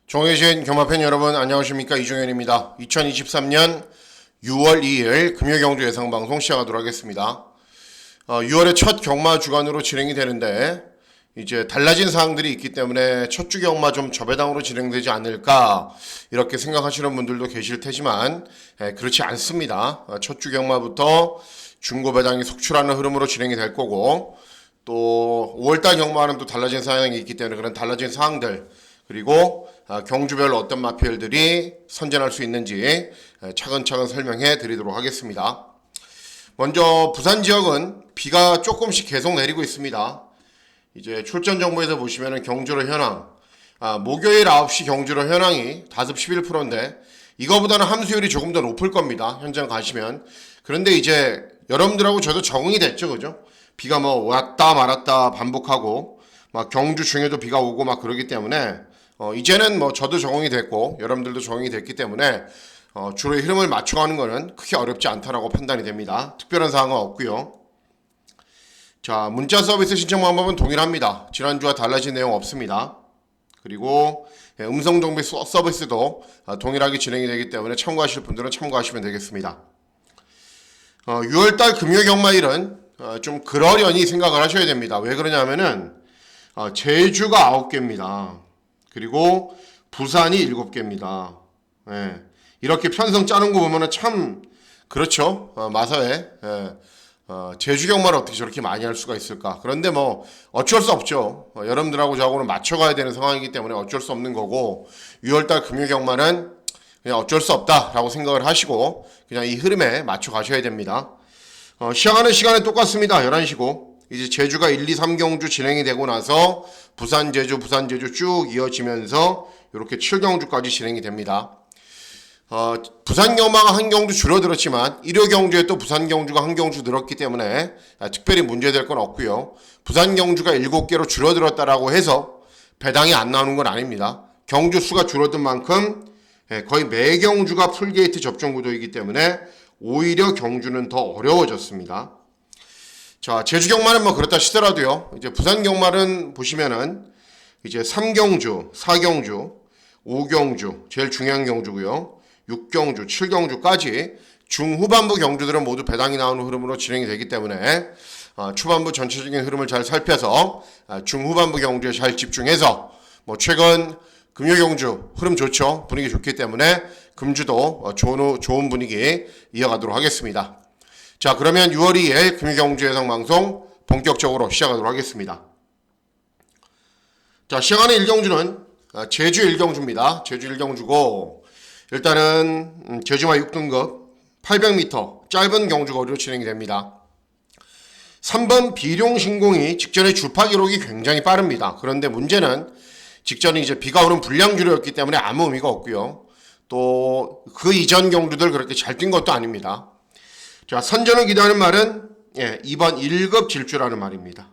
종해진 경마팬 여러분 안녕하십니까, 이종현입니다. 2023년 6월 2일 금요경주 예상방송 시작하도록 하겠습니다. 6월의 첫 경마 주간으로 진행이 되는데 이제 달라진 사항들이 있기 때문에 첫 주 경마 좀 저배당으로 진행되지 않을까 이렇게 생각하시는 분들도 계실 테지만 그렇지 않습니다. 첫 주 경마부터 중고배당이 속출하는 흐름으로 진행이 될 거고, 또 5월달 경마와는 또 달라진 사항이 있기 때문에 그런 달라진 사항들, 그리고 경주별로 어떤 마필들이 선전할 수 있는지 차근차근 설명해 드리도록 하겠습니다. 먼저 부산 지역은 비가 조금씩 계속 내리고 있습니다. 이제 출전 정보에서 보시면은 경주로 현황, 목요일 9시 경주로 현황이 다습 11%인데 이거보다는 함수율이 조금 더 높을 겁니다. 현장 가시면. 그런데 이제 여러분들하고 저도 적응이 됐죠, 그죠? 비가 뭐 왔다 말았다 반복하고 막 경주 중에도 비가 오고 막 그러기 때문에 이제는 뭐 저도 적응이 됐고 여러분들도 적응이 됐기 때문에 주로의 흐름을 맞춰가는 것은 크게 어렵지 않다라고 판단이 됩니다. 특별한 사항은 없고요. 자, 문자 서비스 신청 방법은 동일합니다. 지난주와 달라진 내용 없습니다. 그리고 음성 정비 서비스도 동일하게 진행이 되기 때문에 참고하실 분들은 참고하시면 되겠습니다. 6월달 금요 경마일은 좀 그러려니 생각을 하셔야 됩니다. 왜 그러냐면은 제주가 9개입니다. 그리고 부산이 7개입니다. 예. 이렇게 편성 짜는 거 보면은 참 그렇죠. 마사회 제주 경마를 어떻게 저렇게 많이 할 수가 있을까. 그런데 뭐 어쩔 수 없죠. 여러분들하고 저하고는 맞춰가야 되는 상황이기 때문에 어쩔 수 없는 거고, 6월달 금요 경마는 그냥 어쩔 수 없다라고 생각을 하시고 그냥 이 흐름에 맞춰 가셔야 됩니다. 시작하는 시간은 똑같습니다. 11시고 이제 제주가 1, 2, 3경주 진행이 되고 나서 부산, 제주 쭉 이어지면서 이렇게 7경주까지 진행이 됩니다. 부산 경마가 한 경주 줄어들었지만 일요 경주에 또 부산 경주가 한 경주 늘었기 때문에 특별히 문제될 건 없고요. 부산 경주가 7개로 줄어들었다라고 해서 배당이 안 나오는 건 아닙니다. 경주 수가 줄어든 만큼 거의 매 경주가 풀게이트 접종 구도이기 때문에 오히려 경주는 더 어려워졌습니다. 자, 제주 경마는 뭐 그렇다 치더라도요. 이제 부산 경마는 보시면은 이제 3경주, 4경주, 5경주, 제일 중요한 경주고요. 6경주, 7경주까지 중후반부 경주들은 모두 배당이 나오는 흐름으로 진행이 되기 때문에 초반부 전체적인 흐름을 잘 살펴서 중후반부 경주에 잘 집중해서 뭐 최근 금요 경주 흐름 좋죠. 분위기 좋기 때문에 금주도 좋은 분위기 이어가도록 하겠습니다. 자, 그러면 6월 2일 금요 경주 예상 방송 본격적으로 시작하도록 하겠습니다. 자, 시작하는 1경주는 제주 1경주입니다. 제주 1경주고 일단은 제주마 6등급 800m 짧은 경주 거리로 진행이 됩니다. 3번 비룡신공이 직전에 주파 기록이 굉장히 빠릅니다. 그런데 문제는 직전에 이제 비가 오는 불량주로였기 때문에 아무 의미가 없고요. 또 그 이전 경주들 그렇게 잘 뛴 것도 아닙니다. 자, 선전을 기대하는 말은 2번 1급 질주라는 말입니다.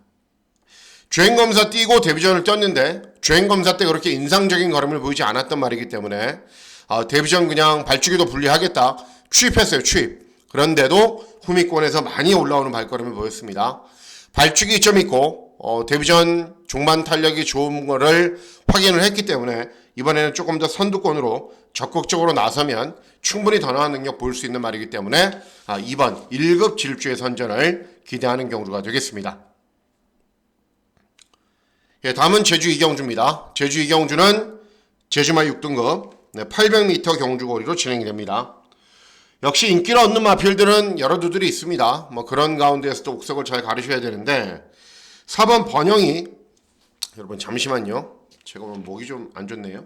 주행검사 뛰고 데뷔전을 뛰었는데 주행검사 때 그렇게 인상적인 걸음을 보이지 않았던 말이기 때문에 데뷔전 그냥 발주기도 분리하겠다. 취입했어요, 취입. 그런데도 후미권에서 많이 올라오는 발걸음을 보였습니다. 발주기 좀 있고 데뷔전 종반 탄력이 좋은 거를 확인을 했기 때문에 이번에는 조금 더 선두권으로 적극적으로 나서면 충분히 더 나은 능력 보일 수 있는 말이기 때문에 2번 1급 질주의 선전을 기대하는 경주가 되겠습니다. 다음은 제주 2경주입니다. 제주 2경주는 제주마 6등급 800m 경주거리로 진행이 됩니다. 역시 인기를 얻는 마필들은 여러 두들이 있습니다. 뭐 그런 가운데에서도 옥석을 잘 가르셔야 되는데 4번 번영이, 여러분 잠시만요. 제가 오늘 목이 좀 안 좋네요.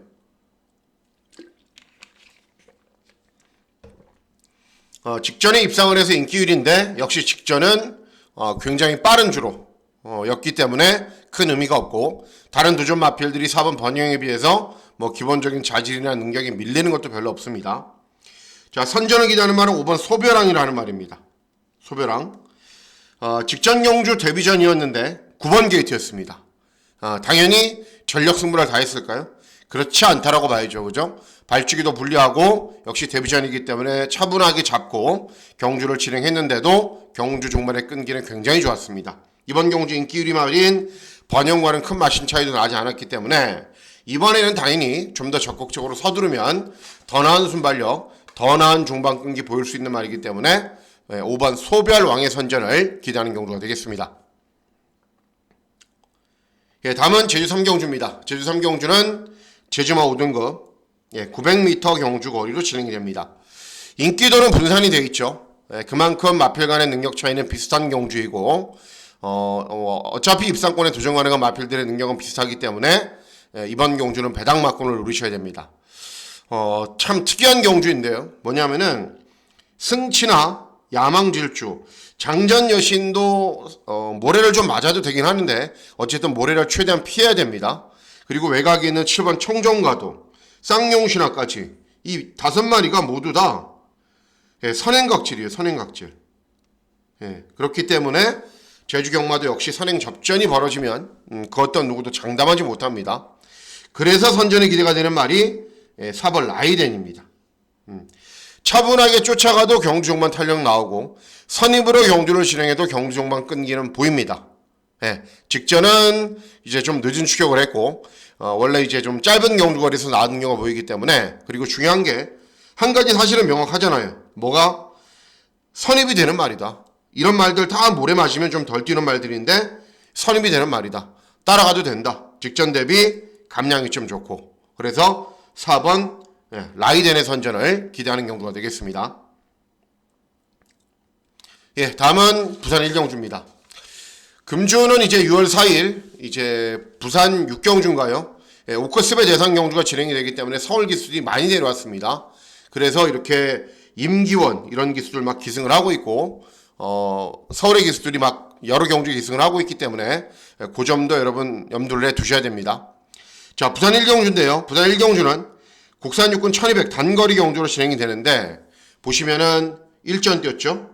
직전에 입상을 해서 인기율인데 역시 직전은 굉장히 빠른 주로 였기 때문에 큰 의미가 없고, 다른 두점 마필들이 4번 번영에 비해서 뭐 기본적인 자질이나 능력이 밀리는 것도 별로 없습니다. 자, 선전을 기대하는 말은 5번 소벼랑이라는 말입니다. 소벼랑. 직전 경주 데뷔전이었는데 9번 게이트였습니다. 당연히 전력 승부를 다 했을까요? 그렇지 않다라고 봐야죠. 그죠? 발주기도 불리하고 역시 데뷔전이기 때문에 차분하게 잡고 경주를 진행했는데도 경주 종반의 끈기는 굉장히 좋았습니다. 이번 경주 인기율이 말인 번영과는 큰 마신 차이도 나지 않았기 때문에 이번에는 당연히 좀 더 적극적으로 서두르면 더 나은 순발력, 더 나은 중반 끈기 보일 수 있는 말이기 때문에 5번 소별왕의 선전을 기대하는 경주가 되겠습니다. 예, 다음은 제주 3경주입니다. 제주 3경주는 제주마 5등급 900m 경주 거리로 진행이 됩니다. 인기도는 분산이 되어 있죠. 그만큼 마필 간의 능력 차이는 비슷한 경주이고 어차피 입상권에 도전 가능한 마필들의 능력은 비슷하기 때문에 이번 경주는 배당막권을 노리셔야 됩니다. 참 특이한 경주인데요. 뭐냐면은 승치나 야망질주, 장전 여신도 모래를 좀 맞아도 되긴 하는데 어쨌든 모래를 최대한 피해야 됩니다. 그리고 외곽에 있는 7번 청정가도, 쌍용신화까지 이 5마리가 모두 다 선행각질이에요. 선행각질. 그렇기 때문에 제주 경마도 역시 선행 접전이 벌어지면 그 어떤 누구도 장담하지 못합니다. 그래서 선전에 기대가 되는 말이 4번 라이덴입니다. 차분하게 쫓아가도 경주종만 탄력 나오고 선입으로 경주를 진행해도 경주종만 끈기는 보입니다. 직전은 이제 좀 늦은 추격을 했고 원래 이제 좀 짧은 경주거리에서 나은 경우가 보이기 때문에, 그리고 중요한 게 한 가지 사실은 명확하잖아요. 뭐가? 선입이 되는 말이다. 이런 말들 다 모래 마시면 좀 덜 뛰는 말들인데 선입이 되는 말이다. 따라가도 된다. 직전 대비 감량이 좀 좋고, 그래서 4번 라이덴의 선전을 기대하는 경주가 되겠습니다. 예, 다음은 부산 1경주입니다. 금주는 이제 6월 4일 이제 부산 6경주인가요? 오크스베 대상 경주가 진행이 되기 때문에 서울 기수들이 많이 내려왔습니다. 그래서 이렇게 임기원 이런 기수들 막 기승을 하고 있고 서울의 기수들이 막 여러 경주 기승을 하고 있기 때문에 그 점도 여러분 염두를 해 두셔야 됩니다. 자, 부산 1경주인데요. 부산 1경주는 국산 육군 1200 단거리 경주로 진행이 되는데 보시면은 1전 뛰었죠.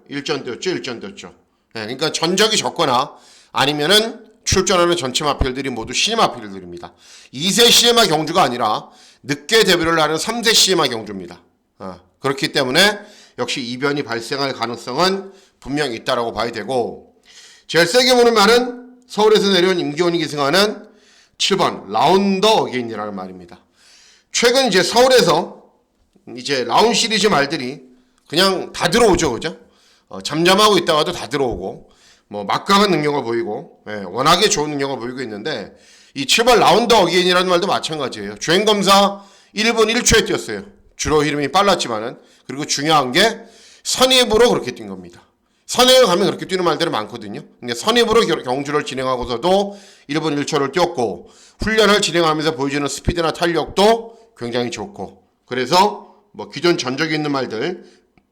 그러니까 전적이 적거나 아니면은 출전하는 전체 마필들이 모두 시네마 마필들입니다. 2세 시네마 경주가 아니라 늦게 데뷔를 하는 3세 시네마 경주입니다. 그렇기 때문에 역시 이변이 발생할 가능성은 분명히 있다라고 봐야 되고, 제일 세게 보는 말은 서울에서 내려온 임기원이 기승하는 7번 라운더 어게인이라는 말입니다. 최근 이제 서울에서 이제 라운 시리즈 말들이 그냥 다 들어오죠, 그죠? 잠잠하고 있다가도 다 들어오고, 뭐 막강한 능력을 보이고, 워낙에 좋은 능력을 보이고 있는데, 이 7번 라운더 어게인이라는 말도 마찬가지예요. 주행검사 1분 1초에 뛰었어요. 주로 흐름이 빨랐지만은. 그리고 중요한 게 선입으로 그렇게 뛴 겁니다. 선행을 가면 그렇게 뛰는 말들이 많거든요. 근데 선입으로 경주를 진행하고서도 1분 1초를 뛰었고, 훈련을 진행하면서 보여주는 스피드나 탄력도 굉장히 좋고, 그래서 뭐 기존 전적이 있는 말들,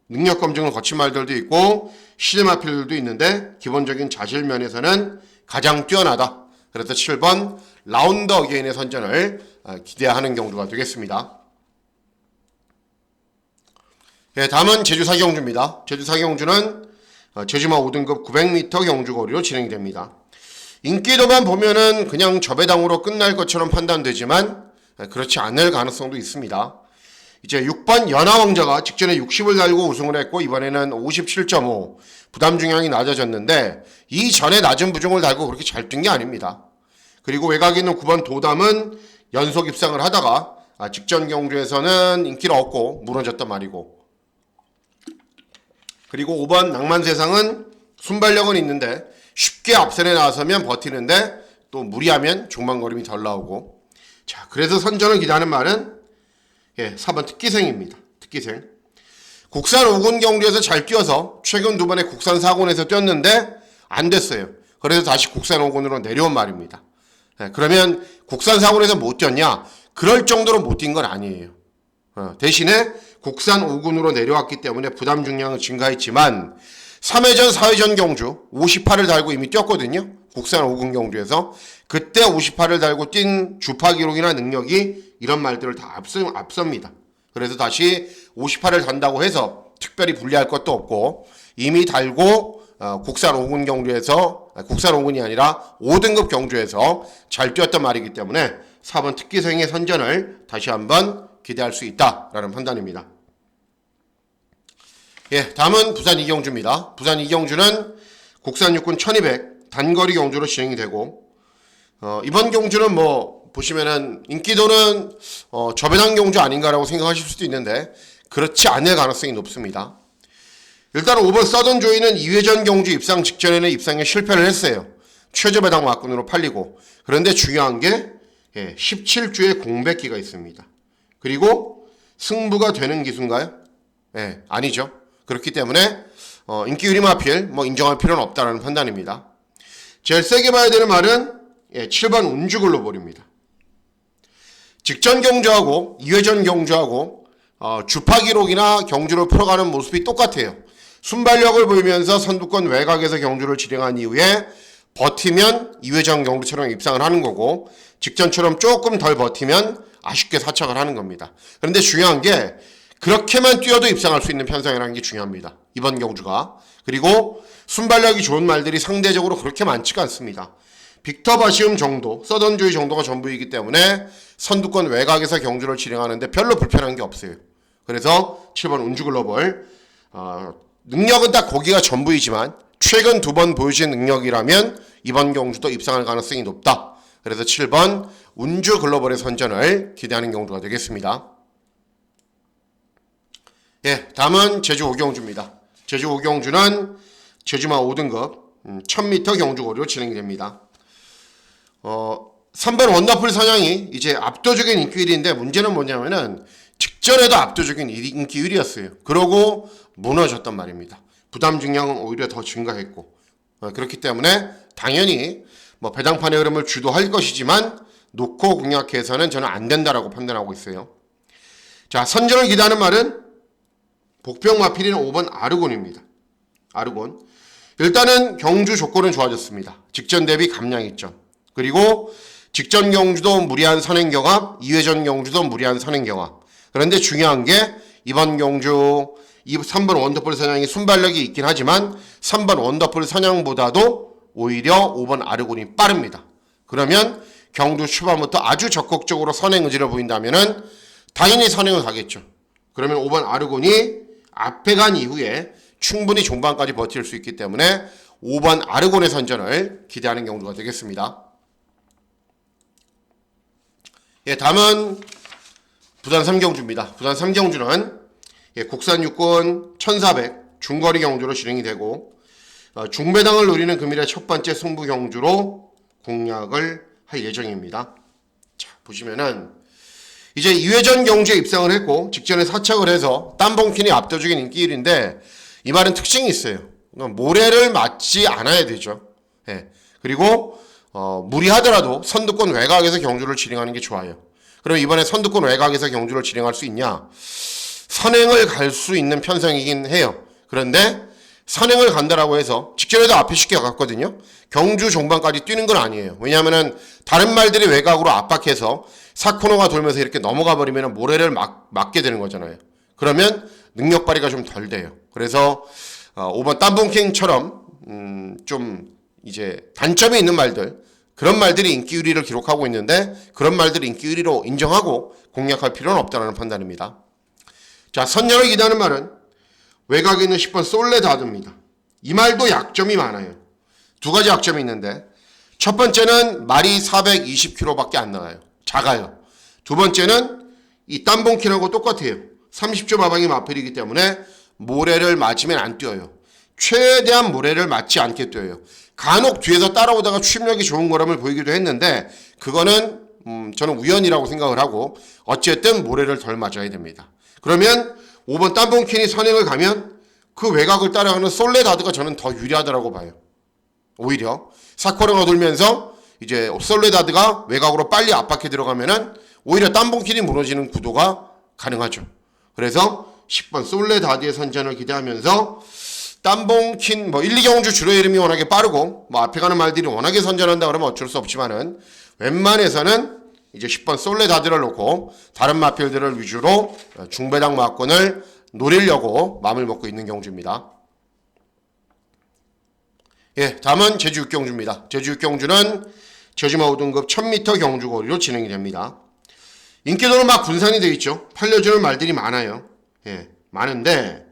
능력 검증을 거친 말들도 있고 시네마필들도 있는데 기본적인 자질 면에서는 가장 뛰어나다. 그래서 7번 라운더 어게인의 선전을 기대하는 경주가 되겠습니다. 예, 다음은 제주 4경주입니다. 제주 4경주는 제주마 5등급 900m 경주 거리로 진행됩니다. 인기도만 보면은 그냥 저배당으로 끝날 것처럼 판단되지만 그렇지 않을 가능성도 있습니다. 이제 6번 연하왕자가 직전에 60을 달고 우승을 했고 이번에는 57.5 부담 중량이 낮아졌는데 이전에 낮은 부종을 달고 그렇게 잘 뛴 게 아닙니다. 그리고 외곽에 있는 9번 도담은 연속 입상을 하다가 직전 경주에서는 인기를 얻고 무너졌단 말이고, 그리고 5번 낭만세상은 순발력은 있는데 쉽게 앞선에 나서면 버티는데 또 무리하면 중반거림이 덜 나오고, 자, 그래서 선전을 기대하는 말은 4번 특기생입니다. 특기생. 국산 5군 경주에서 잘 뛰어서 최근 2번에 국산 4군에서 뛰었는데 안 됐어요. 그래서 다시 국산 5군으로 내려온 말입니다. 그러면 국산 4군에서 못 뛰었냐? 그럴 정도로 못 뛴 건 아니에요. 대신에 국산 5군으로 내려왔기 때문에 부담 중량은 증가했지만 3회전 4회전 경주 58을 달고 이미 뛰었거든요. 국산 5군 경주에서 그때 58을 달고 뛴 주파 기록이나 능력이 이런 말들을 다 앞섭니다. 그래서 다시 58을 단다고 해서 특별히 분리할 것도 없고 이미 달고 국산 5군 경주에서 국산 5군이 아니라 5등급 경주에서 잘 뛰었단 말이기 때문에 4번 특기생의 선전을 다시 한번 기대할 수 있다라는 판단입니다. 예, 다음은 부산 2경주입니다. 부산 2경주는 국산 육군 1200 단거리 경주로 진행이 되고 이번 경주는 뭐 보시면은 인기도는 저배당 경주 아닌가라고 생각하실 수도 있는데 그렇지 않을 가능성이 높습니다. 일단 5번 서든조이는 2회전 경주 입상 직전에는 입상에 실패를 했어요. 최저배당 막군으로 팔리고. 그런데 중요한 게 17주의 공백기가 있습니다. 그리고 승부가 되는 기수인가요? 아니죠. 그렇기 때문에 인기 유리마필 인정할 필요는 없다는 판단입니다. 제일 세게 봐야 되는 말은 7번 운주글로벌입니다. 직전 경주하고 2회전 경주하고 주파 기록이나 경주를 풀어가는 모습이 똑같아요. 순발력을 보이면서 선두권 외곽에서 경주를 진행한 이후에 버티면 2회전 경주처럼 입상을 하는 거고 직전처럼 조금 덜 버티면 아쉽게 사착을 하는 겁니다. 그런데 중요한 게 그렇게만 뛰어도 입상할 수 있는 편성이라는 게 중요합니다. 이번 경주가. 그리고 순발력이 좋은 말들이 상대적으로 그렇게 많지가 않습니다. 빅터 바시움 정도, 서던조이 정도가 전부이기 때문에 선두권 외곽에서 경주를 진행하는데 별로 불편한 게 없어요. 그래서 7번 운주글로벌 능력은 딱 거기가 전부이지만 최근 2번 보여주신 능력이라면 이번 경주도 입상할 가능성이 높다. 그래서 7번 운주글로벌의 선전을 기대하는 경주가 되겠습니다. 다음은 제주 5경주입니다. 제주 5경주는 제주마 5등급 1000m 경주거리로 진행이 됩니다. 3번 원더풀 선양이 이제 압도적인 인기 1위인데 문제는 뭐냐면은 직전에도 압도적인 인기 1위였어요. 그러고 무너졌단 말입니다. 부담 증량은 오히려 더 증가했고 그렇기 때문에 당연히 배당판의 흐름을 주도할 것이지만 놓고 공략해서는 저는 안 된다라고 판단하고 있어요. 자, 선전을 기대하는 말은 복병 마필인 5번 아르곤입니다. 아르곤. 일단은 경주 조건은 좋아졌습니다. 직전 대비 감량 있죠. 그리고 직전 경주도 무리한 선행 경합, 2회전 경주도 무리한 선행 경합. 그런데 중요한 게 이번 경주 3번 원더풀 선양이 순발력이 있긴 하지만 3번 원더풀 선양보다도 오히려 5번 아르곤이 빠릅니다. 그러면 경주 초반부터 아주 적극적으로 선행 의지를 보인다면은 당연히 선행을 가겠죠. 그러면 5번 아르곤이 앞에 간 이후에 충분히 종반까지 버틸 수 있기 때문에 5번 아르곤의 선전을 기대하는 경주가 되겠습니다. 다음은 부산 3경주입니다. 부산 3경주는 국산 육군 1400 중거리 경주로 진행이 되고 중배당을 노리는 금일의 첫 번째 승부 경주로 공략을 할 예정입니다. 자, 보시면은 이제 2회전 경주에 입상을 했고 직전에 사착을 해서 땀봉킨이 압도적인 인기 1위인데 이 말은 특징이 있어요. 모래를 맞지 않아야 되죠. 그리고 무리하더라도 선두권 외곽에서 경주를 진행하는 게 좋아요. 그럼 이번에 선두권 외곽에서 경주를 진행할 수 있냐? 선행을 갈 수 있는 편성이긴 해요. 그런데 선행을 간다라고 해서 직전에도 앞에 쉽게 갔거든요. 경주 종반까지 뛰는 건 아니에요. 왜냐하면은 다른 말들이 외곽으로 압박해서 4코너가 돌면서 이렇게 넘어가 버리면 모래를 맞게 되는 거잖아요. 그러면 능력 발휘가 좀 덜 돼요. 그래서 5번 땀봉킹처럼 좀 이제 단점이 있는 말들, 그런 말들이 인기 1위를 기록하고 있는데 그런 말들을 인기 1위로 인정하고 공략할 필요는 없다는 판단입니다. 자, 선녀를 기대하는 말은 외곽에 있는 10번 솔레다드입니다. 이 말도 약점이 많아요. 두 가지 약점이 있는데 첫 번째는 말이 420kg밖에 안 나와요. 작아요. 두 번째는 이 땀봉킨하고 똑같아요. 30조 마방이 마필이기 때문에 모래를 맞으면 안 뛰어요. 최대한 모래를 맞지 않게 뛰어요. 간혹 뒤에서 따라오다가 추임력이 좋은 거람을 보이기도 했는데 그거는 저는 우연이라고 생각을 하고 어쨌든 모래를 덜 맞아야 됩니다. 그러면 5번 땀봉킨이 선행을 가면 그 외곽을 따라가는 솔레다드가 저는 더 유리하다고 봐요. 오히려 사코르가 돌면서 이제 솔레다드가 외곽으로 빨리 압박해 들어가면은 오히려 땀봉킨이 무너지는 구도가 가능하죠. 그래서 10번 솔레다드의 선전을 기대하면서 땀봉킨 1, 2경주 주로 이름이 워낙에 빠르고 앞에 가는 말들이 워낙에 선전한다 그러면 어쩔 수 없지만은 웬만해서는 이제 10번 솔레다드를 놓고 다른 마필들을 위주로 중배당 마권을 노리려고 마음을 먹고 있는 경주입니다. 다음은 제주 6경주입니다. 제주 6경주는 제주마 5등급 1000m 경주거리로 진행이 됩니다. 인기도는 막 분산이 되어 있죠. 팔려주는 말들이 많아요. 많은데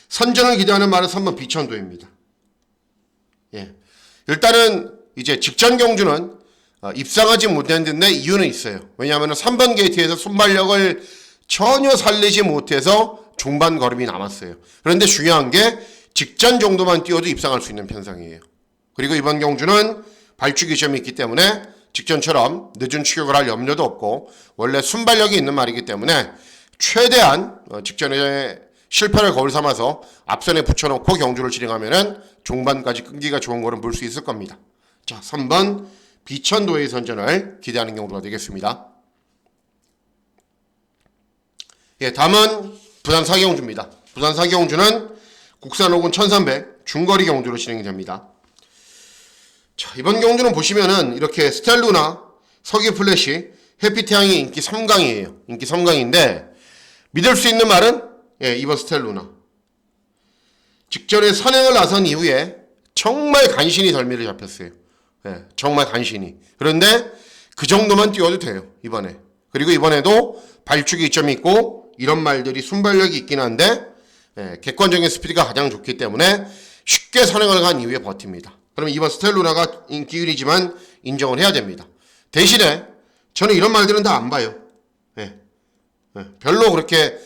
선전을 기대하는 말은 3번 비천도입니다. 일단은 이제 직전 경주는 입상하지 못했는데 이유는 있어요. 왜냐하면 3번 게이트에서 순발력을 전혀 살리지 못해서 중반 걸음이 남았어요. 그런데 중요한 게 직전 정도만 뛰어도 입상할 수 있는 편성이에요. 그리고 이번 경주는 발주기 시험이 있기 때문에 직전처럼 늦은 추격을 할 염려도 없고 원래 순발력이 있는 말이기 때문에 최대한 직전에 실패를 거울 삼아서 앞선에 붙여놓고 경주를 진행하면은 중반까지 끈기가 좋은 걸음 볼 수 있을 겁니다. 자, 3번 비천도의 선전을 기대하는 경주가 되겠습니다. 예, 다음은 부산 사기경주입니다. 부산 사기경주는 국산 5군 1300 중거리 경주로 진행이 됩니다. 자, 이번 경주는 보시면은 이렇게 스텔루나, 서기 플래시, 해피태양이 인기 3강이에요. 인기 3강인데 믿을 수 있는 말은 예, 이번 스텔루나. 직전에 선행을 나선 이후에 정말 간신히 덜미를 잡혔어요. 예, 정말 간신히. 그런데 그 정도만 뛰어도 돼요. 이번에. 그리고 이번에도 발주기 이점이 있고 이런 말들이 순발력이 있긴 한데 예, 객관적인 스피드가 가장 좋기 때문에 쉽게 선행을 간 이후에 버팁니다. 그러면 이번 스텔루나가 인기 1위지만 인정을 해야 됩니다. 대신에 저는 이런 말들은 다 안 봐요. 예, 예, 별로 그렇게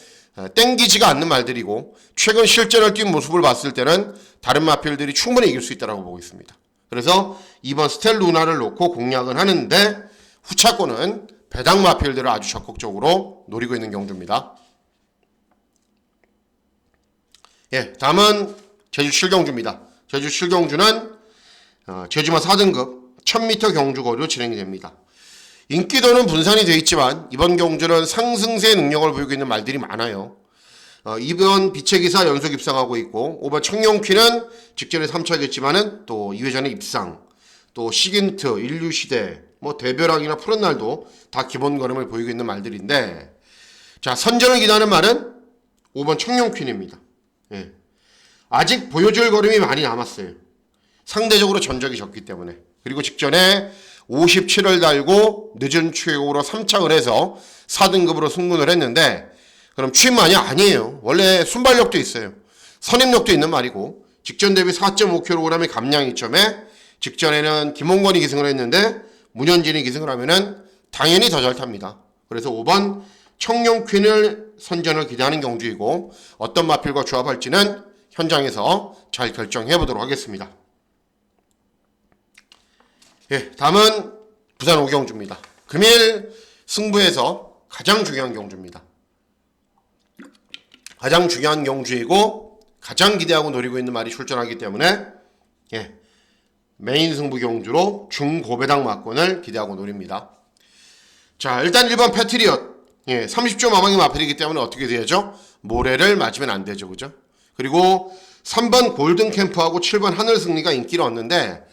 땡기지가 않는 말들이고 최근 실전을 뛴 모습을 봤을 때는 다른 마필들이 충분히 이길 수 있다고 보고 있습니다. 그래서 이번 스텔루나를 놓고 공략은 하는데 후차권은 배당 마필들을 아주 적극적으로 노리고 있는 경주입니다. 예, 다음은 제주 7경주입니다. 제주 7경주는 제주마 4등급 1000m 경주거리로 진행이 됩니다. 인기도는 분산이 되어 있지만 이번 경주는 상승세 능력을 보이고 있는 말들이 많아요. 2번 비체기사 연속 입상하고 있고 5번 청룡퀴는 직전에 3차겠지만은 또 2회전에 입상, 또 시긴트, 인류시대, 뭐 대벼락이나 푸른날도 다 기본 걸음을 보이고 있는 말들인데 자, 선전을 기다하는 말은 5번 청룡퀴입니다. 예. 아직 보여줄 걸음이 많이 남았어요. 상대적으로 전적이 적기 때문에. 그리고 직전에 57을 달고 늦은 추격으로 3착을 해서 4등급으로 승문을 했는데 그럼 취임만이 아니에요. 원래 순발력도 있어요. 선임력도 있는 말이고 직전 대비 4.5kg의 감량 이점에 직전에는 김홍건이 기승을 했는데 문현진이 기승을 하면은 당연히 더 잘 탑니다. 그래서 5번 청룡퀸을 선전을 기대하는 경주이고 어떤 마필과 조합할지는 현장에서 잘 결정해 보도록 하겠습니다. 예, 다음은 부산 5경주입니다. 금일 승부에서 가장 중요한 경주입니다. 가장 중요한 경주이고 가장 기대하고 노리고 있는 말이 출전하기 때문에 예, 메인 승부 경주로 중고배당 막권을 기대하고 노립니다. 자, 일단 1번 패트리엇 예, 30조 마망이 마필이기 때문에 어떻게 돼야죠? 모래를 맞으면 안 되죠, 그죠? 그리고 3번 골든캠프하고 7번 하늘승리가 인기를 얻는데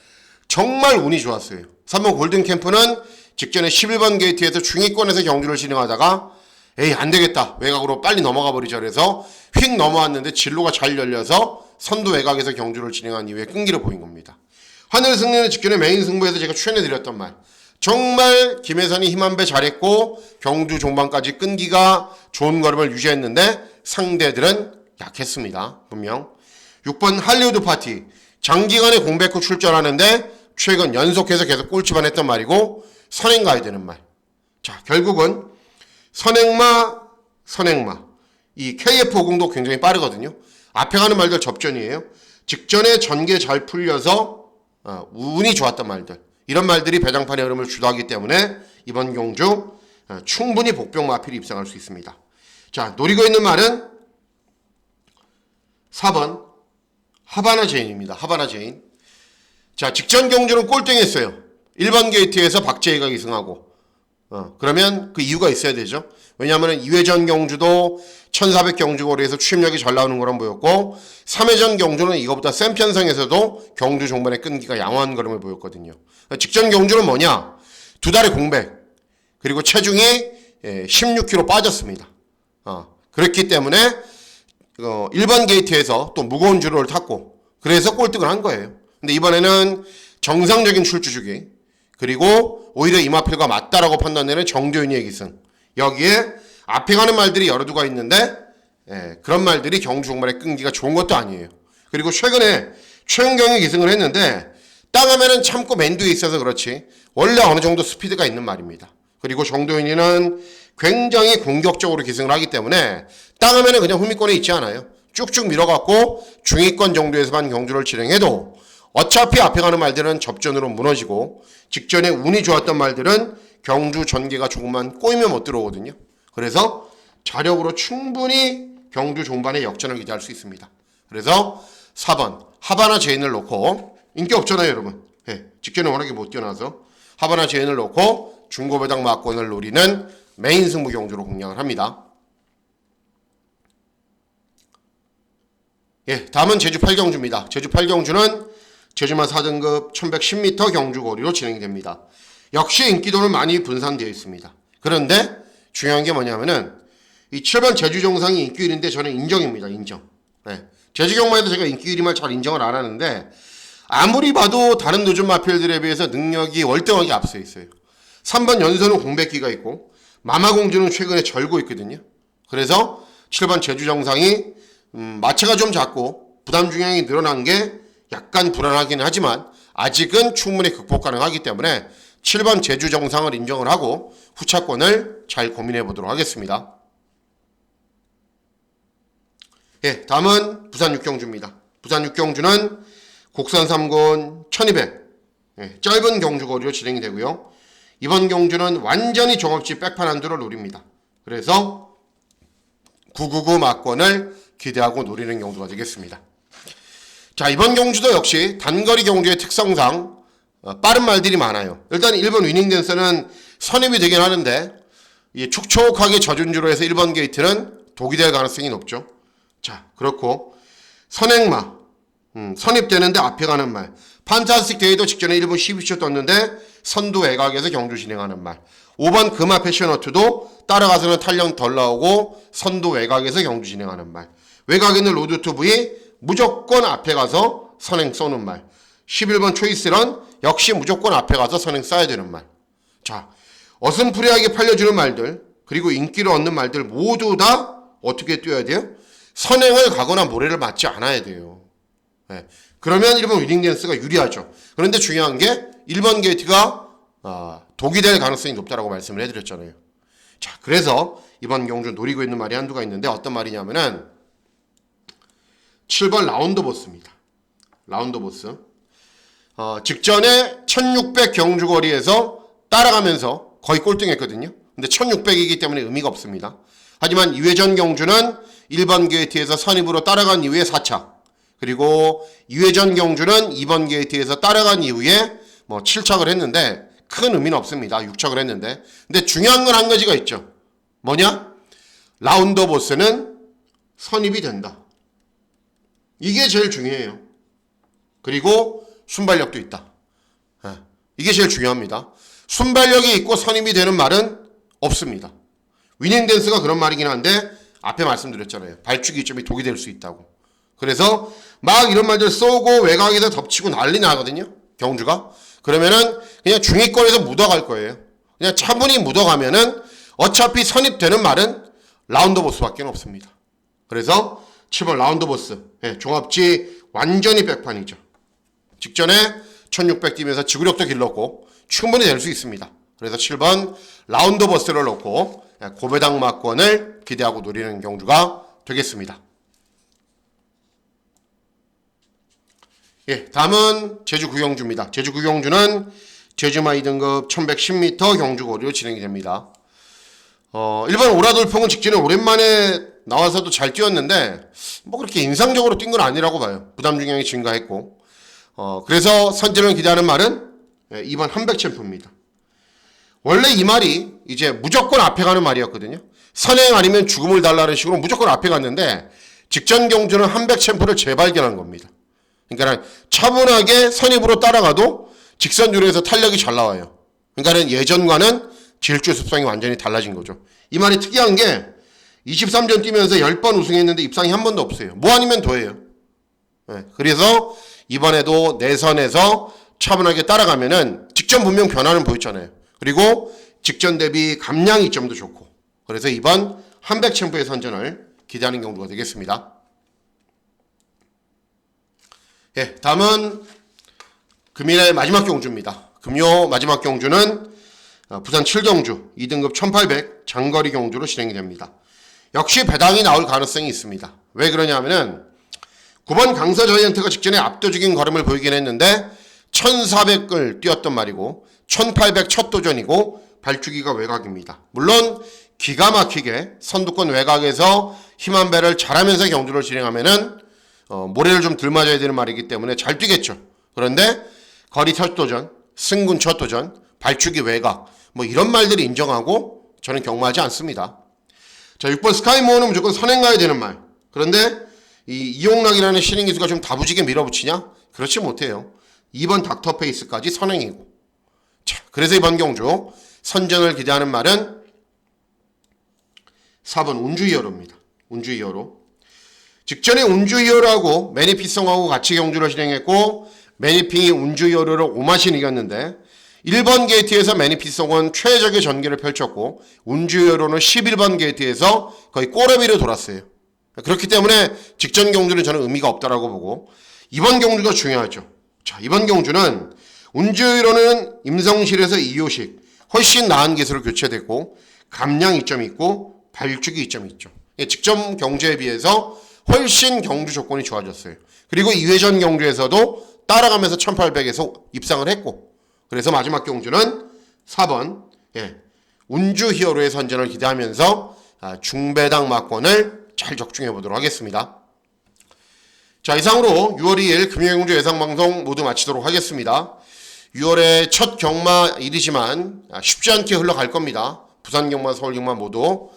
정말 운이 좋았어요. 3번 골든캠프는 직전에 11번 게이트에서 중위권에서 경주를 진행하다가 에이 안되겠다 외곽으로 빨리 넘어가 버리자 그래서 휙 넘어왔는데 진로가 잘 열려서 선두 외곽에서 경주를 진행한 이후에 끈기를 보인 겁니다. 하늘승리는 직전에 메인 승부에서 제가 추천해드렸던 말 정말 김혜선이 힘 한 배 잘했고 경주 종반까지 끈기가 좋은 걸음을 유지했는데 상대들은 약했습니다. 분명 6번 할리우드 파티 장기간의 공백 후 출전하는데 최근 연속해서 계속 꼴찌만 했던 말이고 선행 가야 되는 말. 자, 결국은 선행마 이 KF50도 굉장히 빠르거든요. 앞에 가는 말들 접전이에요. 직전에 전개 잘 풀려서 운이 좋았던 말들 이런 말들이 배당판의 흐름을 주도하기 때문에 이번 경주 충분히 복병 마필이 입상할 수 있습니다. 자, 노리고 있는 말은 4번 하바나 제인입니다. 하바나 제인. 자, 직전 경주는 꼴등했어요. 1번 게이트에서 박재희가 기승하고 그러면 그 이유가 있어야 되죠. 왜냐하면 2회전 경주도 1400 경주거리에서 추임력이 잘 나오는 거란 보였고 3회전 경주는 이거보다 센 편성에서도 경주 종반의 끈기가 양호한 걸음을 보였거든요. 직전 경주는 뭐냐? 두 달의 공백 그리고 체중이 16kg 빠졌습니다. 그렇기 때문에 1번 게이트에서 또 무거운 주로를 탔고 그래서 꼴등을 한 거예요. 근데 이번에는 정상적인 출주주기 그리고 오히려 이마필과 맞다라고 판단되는 정도윤이의 기승 여기에 앞에 가는 말들이 여러 두가 있는데 그런 말들이 경주 종말의 끈기가 좋은 것도 아니에요. 그리고 최근에 최은경이 기승을 했는데 땅 하면은 참고 맨 뒤에 있어서 그렇지 원래 어느 정도 스피드가 있는 말입니다. 그리고 정도현이는 굉장히 공격적으로 기승을 하기 때문에 땅 하면은 그냥 후미권에 있지 않아요. 쭉쭉 밀어갖고 중위권 정도에서만 경주를 진행해도 어차피 앞에 가는 말들은 접전으로 무너지고 직전에 운이 좋았던 말들은 경주 전개가 조금만 꼬이면 못 들어오거든요. 그래서 자력으로 충분히 경주 종반에 역전을 기대할 수 있습니다. 그래서 4번 하바나 제인을 놓고 인기 없잖아요 여러분. 예, 직전에 워낙에 못 뛰어나서 하바나 제인을 놓고 중고배당 막권을 노리는 메인 승부 경주로 공략을 합니다. 예, 다음은 제주 8경주입니다. 제주 8경주는 제주만 4등급 1110m 경주 거리로 진행됩니다. 역시 인기도는 많이 분산되어 있습니다. 그런데 중요한 게 뭐냐면은 이 7번 제주 정상이 인기 1위인데 저는 인정입니다. 인정. 네. 제주 경마에도 제가 인기 1위만 잘 인정을 안 하는데 아무리 봐도 다른 노준 마필들에 비해서 능력이 월등하게 앞서 있어요. 3번 연선은 공백기가 있고 마마공주는 최근에 절고 있거든요. 그래서 7번 제주 정상이 마체가 좀 작고 부담 중량이 늘어난 게 약간 불안하긴 하지만 아직은 충분히 극복 가능하기 때문에 7번 제주 정상을 인정을 하고 후차권을 잘 고민해 보도록 하겠습니다. 예, 다음은 부산 6경주입니다. 부산 6경주는 곡선 3군 1200 예, 짧은 경주 거리로 진행이 되고요. 이번 경주는 완전히 종합지 백판 한두를 노립니다. 그래서 999 막권을 기대하고 노리는 경주가 되겠습니다. 자, 이번 경주도 역시 단거리 경주의 특성상 빠른 말들이 많아요. 일단 1번 위닝댄서는 선입이 되긴 하는데 촉촉하게 젖은 주로 해서 1번 게이트는 독이 될 가능성이 높죠. 자, 그렇고 선행마 선입되는데 앞에 가는 말 판타스틱 데이도 직전에 1분 12초 떴는데 선두 외곽에서 경주 진행하는 말 5번 금화 패셔너트도 따라가서는 탄력 덜 나오고 선두 외곽에서 경주 진행하는 말 외곽에 있는 로드2V 무조건 앞에 가서 선행 쏘는 말 11번 초이스런 역시 무조건 앞에 가서 선행 쏴야 되는 말. 자, 어슴푸레하게 팔려주는 말들 그리고 인기를 얻는 말들 모두 다 어떻게 뛰어야 돼요? 선행을 가거나 모래를 맞지 않아야 돼요. 네. 그러면 1번 위닝댄스가 유리하죠. 그런데 중요한 게 1번 게이트가 독이 될 가능성이 높다라고 말씀을 해드렸잖아요. 자, 그래서 이번 경주 노리고 있는 말이 한두가 있는데 어떤 말이냐면은 7번 라운드보스입니다. 라운드보스. 직전에 1600 경주거리에서 따라가면서 거의 꼴등했거든요. 근데 1600이기 때문에 의미가 없습니다. 하지만 2회전 경주는 1번 게이트에서 선입으로 따라간 이후에 4차 그리고 2회전 경주는 2번 게이트에서 따라간 이후에 7착을 했는데 큰 의미는 없습니다. 6착을 했는데 근데 중요한 건 한 가지가 있죠. 뭐냐? 라운더 보스는 선입이 된다. 이게 제일 중요해요. 그리고 순발력도 있다. 이게 제일 중요합니다. 순발력이 있고 선임이 되는 말은 없습니다. 위닝댄스가 그런 말이긴 한데 앞에 말씀드렸잖아요. 발주기 점이 독이 될 수 있다고. 그래서 막 이런 말들 쏘고 외곽에서 덮치고 난리 나거든요. 경주가. 그러면은 그냥 중위권에서 묻어갈 거예요. 그냥 차분히 묻어가면은 어차피 선입되는 말은 라운드보스밖에 없습니다. 그래서 7번 라운드보스. 종합지 완전히 백판이죠. 직전에 1600 뛰면서 지구력도 길렀고 충분히 될 수 있습니다. 그래서 7번 라운드버스를 놓고 고배당 막권을 기대하고 노리는 경주가 되겠습니다. 예, 다음은 제주 9경주입니다. 제주 9경주는 제주마 2등급 1110m 경주 거리로 진행이 됩니다. 일반 오라돌풍은 직전에 오랜만에 나와서도 잘 뛰었는데 그렇게 인상적으로 뛴 건 아니라고 봐요. 부담 중량이 증가했고 그래서 선제를 기대하는 말은 2번 한백챔프입니다. 원래 이 말이 이제 무조건 앞에 가는 말이었거든요. 선행 아니면 죽음을 달라는 식으로 무조건 앞에 갔는데 직전 경주는 한백챔프를 재발견한 겁니다. 그러니까 차분하게 선입으로 따라가도 직선주로에서 탄력이 잘 나와요. 그러니까 예전과는 질주 습성이 완전히 달라진 거죠. 이 말이 특이한 게 23전 뛰면서 10번 우승했는데 입상이 한 번도 없어요. 뭐 아니면 더해요. 그래서 이번에도 내선에서 차분하게 따라가면은 직전 분명 변화는 보였잖아요. 그리고 직전 대비 감량 이점도 좋고 그래서 이번 한백챔프의 선전을 기대하는 경우가 되겠습니다. 예, 다음은 금일의 마지막 경주입니다. 금요 마지막 경주는 부산 7경주 2등급 1800 장거리 경주로 진행이 됩니다. 역시 배당이 나올 가능성이 있습니다. 왜 그러냐면은 9번 강서 자이언트가 직전에 압도적인 걸음을 보이긴 했는데 1400을 뛰었던 말이고 1800 첫 도전이고 발주기가 외곽입니다. 물론 기가 막히게 선두권 외곽에서 힘한 배를 잘하면서 경주를 진행하면은 모래를 좀 덜 맞아야 되는 말이기 때문에 잘 뛰겠죠. 그런데 거리 첫 도전, 승군 첫 도전, 발주기 외곽 뭐 이런 말들이 인정하고 저는 경마하지 않습니다. 자, 6번 스카이모어는 무조건 선행 가야 되는 말. 그런데 이 이용락이라는 신인 기수가 좀 다부지게 밀어붙이냐? 그렇지 못해요. 2번 닥터페이스까지 선행이고. 자, 그래서 이번 경주 선전을 기대하는 말은 4번 운주이어로입니다. 운주이어로. 직전에 운주이어로하고 매니피송하고 같이 경주를 진행했고 매니핑이 운주이어로를 오마신 이겼는데 1번 게이트에서 매니피송은 최적의 전개를 펼쳤고 운주이어로는 11번 게이트에서 거의 꼬레비로 돌았어요. 그렇기 때문에 직전 경주는 저는 의미가 없다라고 보고 이번 경주가 중요하죠. 자, 이번 경주는 운주이어로는 임성실에서 이효식 훨씬 나은 기술을 교체됐고 감량 이점이 있고 발주기 이점이 있죠. 직전 경주에 비해서 훨씬 경주 조건이 좋아졌어요. 그리고 2회전 경주에서도 따라가면서 1800에서 입상을 했고 그래서 마지막 경주는 4번 운주 히어로의 선전을 기대하면서 중배당 막권을 잘 적중해 보도록 하겠습니다. 자, 이상으로 6월 2일 금요일경주 예상방송 모두 마치도록 하겠습니다. 6월의 첫 경마일이지만 쉽지 않게 흘러갈 겁니다. 부산 경마, 서울 경마 모두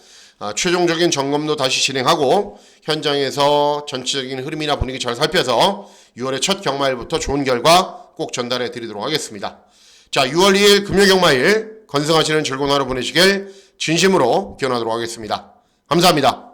최종적인 점검도 다시 진행하고 현장에서 전체적인 흐름이나 분위기 잘 살펴서 6월의 첫 경마일부터 좋은 결과 꼭 전달해 드리도록 하겠습니다. 자, 6월 2일 금요경마일 건승하시는 즐거운 하루 보내시길 진심으로 기원하도록 하겠습니다. 감사합니다.